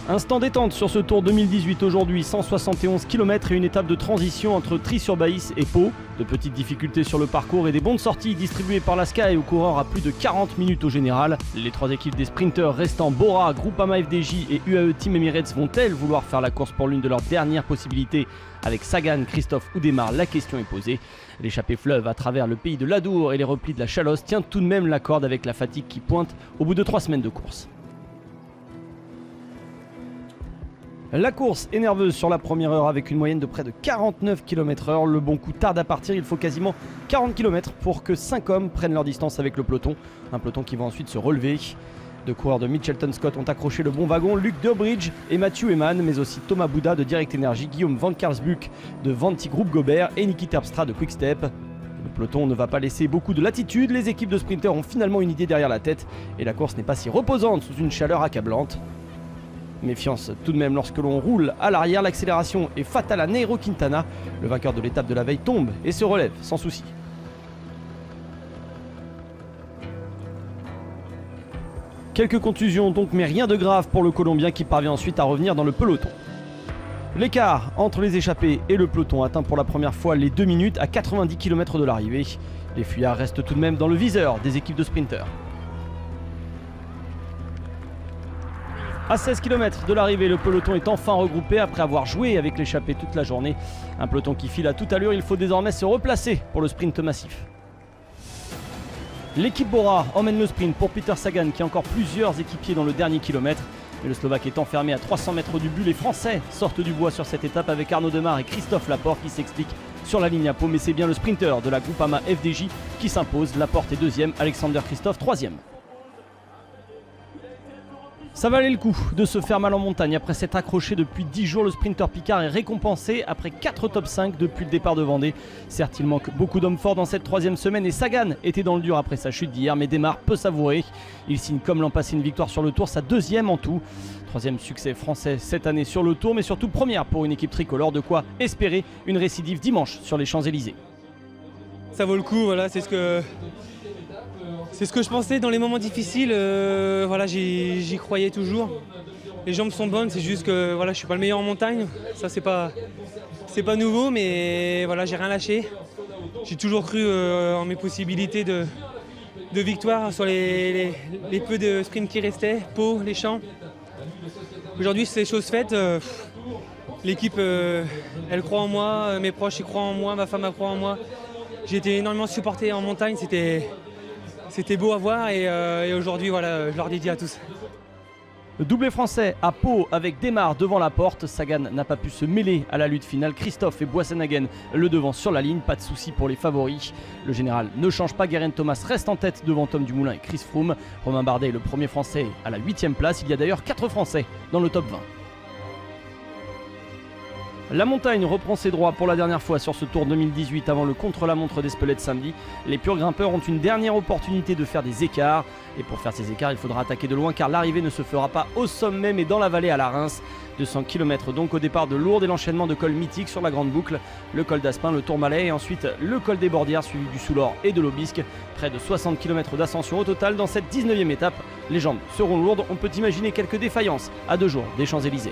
Instant détente sur ce Tour 2018 aujourd'hui, 171 km et une étape de transition entre Trie-sur-Baïs et Pau. De petites difficultés sur le parcours et des bons de sortie distribués par la Sky aux coureurs à plus de 40 minutes au général. Les trois équipes des sprinteurs restant Bora, Groupama FDJ et UAE Team Emirates vont-elles vouloir faire la course pour l'une de leurs dernières possibilités? Avec Sagan, Christophe ou Desmar, la question est posée. L'échappée fleuve à travers le pays de l'Adour et les replis de la Chalosse tient tout de même la corde avec la fatigue qui pointe au bout de 3 semaines de course. La course est nerveuse sur la première heure avec une moyenne de près de 49 km/h. Le bon coup tarde à partir, il faut quasiment 40 km pour que 5 hommes prennent leur distance avec le peloton. Un peloton qui va ensuite se relever. Deux coureurs de Mitchelton Scott ont accroché le bon wagon, Luc Durbridge et Matthew Eman, mais aussi Thomas Bouda de Direct Energy, Guillaume Van Karlsbuck de Vanti Group Gobert et Niki Terpstra de Quickstep. Le peloton ne va pas laisser beaucoup de latitude, les équipes de sprinteurs ont finalement une idée derrière la tête et la course n'est pas si reposante sous une chaleur accablante. Méfiance tout de même lorsque l'on roule à l'arrière, l'accélération est fatale à Nairo Quintana. Le vainqueur de l'étape de la veille tombe et se relève sans souci. Quelques contusions donc, mais rien de grave pour le Colombien qui parvient ensuite à revenir dans le peloton. L'écart entre les échappés et le peloton atteint pour la première fois les 2 minutes à 90 km de l'arrivée. Les fuyards restent tout de même dans le viseur des équipes de sprinteurs. À 16 km de l'arrivée, le peloton est enfin regroupé après avoir joué avec l'échappée toute la journée. Un peloton qui file à toute allure, il faut désormais se replacer pour le sprint massif. L'équipe Bora emmène le sprint pour Peter Sagan qui a encore plusieurs équipiers dans le dernier kilomètre. Mais le Slovaque est enfermé à 300 mètres du but. Les Français sortent du bois sur cette étape avec Arnaud Demar et Christophe Laporte qui s'expliquent sur la ligne à Pau. Mais c'est bien le sprinter de la Groupama FDJ qui s'impose. Laporte est deuxième, Alexander Christophe troisième. Ça valait le coup de se faire mal en montagne. Après s'être accroché depuis 10 jours, le sprinter Picard est récompensé après 4 top 5 depuis le départ de Vendée. Certes, il manque beaucoup d'hommes forts dans cette 3e semaine et Sagan était dans le dur après sa chute d'hier, mais Desmar peut savourer. Il signe comme l'an passé une victoire sur le Tour, sa 2e en tout. 3e succès français cette année sur le Tour, mais surtout première pour une équipe tricolore, de quoi espérer une récidive dimanche sur les Champs-Élysées. Ça vaut le coup, voilà, c'est ce que je pensais dans les moments difficiles. Voilà, j'y croyais toujours. Les jambes sont bonnes, c'est juste que voilà, je suis pas le meilleur en montagne. Ça c'est pas nouveau, mais voilà, j'ai rien lâché. J'ai toujours cru en mes possibilités de victoire sur les peu de sprint qui restaient, Pau, les Champs. Aujourd'hui c'est chose faite. L'équipe elle croit en moi, mes proches y croient en moi, ma femme elle croit en moi. J'ai été énormément supporté en montagne, c'était beau à voir et aujourd'hui voilà, je leur dédie à tous. Le doublé français à Pau avec Desmar devant la porte. Sagan n'a pas pu se mêler à la lutte finale. Christophe et Boissenhagen le devant sur la ligne. Pas de souci pour les favoris. Le général ne change pas. Geraint Thomas reste en tête devant Tom Dumoulin et Chris Froome. Romain Bardet est le premier français à la 8e place. Il y a d'ailleurs 4 français dans le top 20. La montagne reprend ses droits pour la dernière fois sur ce Tour 2018 avant le contre-la-montre d'Espelette samedi. Les purs grimpeurs ont une dernière opportunité de faire des écarts. Et pour faire ces écarts, il faudra attaquer de loin car l'arrivée ne se fera pas au sommet mais dans la vallée à la Reims. 200 km donc au départ de Lourdes et l'enchaînement de cols mythiques sur la grande boucle. Le col d'Aspin, le Tourmalet et ensuite le col des Bordières suivi du Soulor et de l'Aubisque. Près de 60 km d'ascension au total dans cette 19e étape. Les jambes seront lourdes, on peut imaginer quelques défaillances à 2 jours des Champs-Élysées.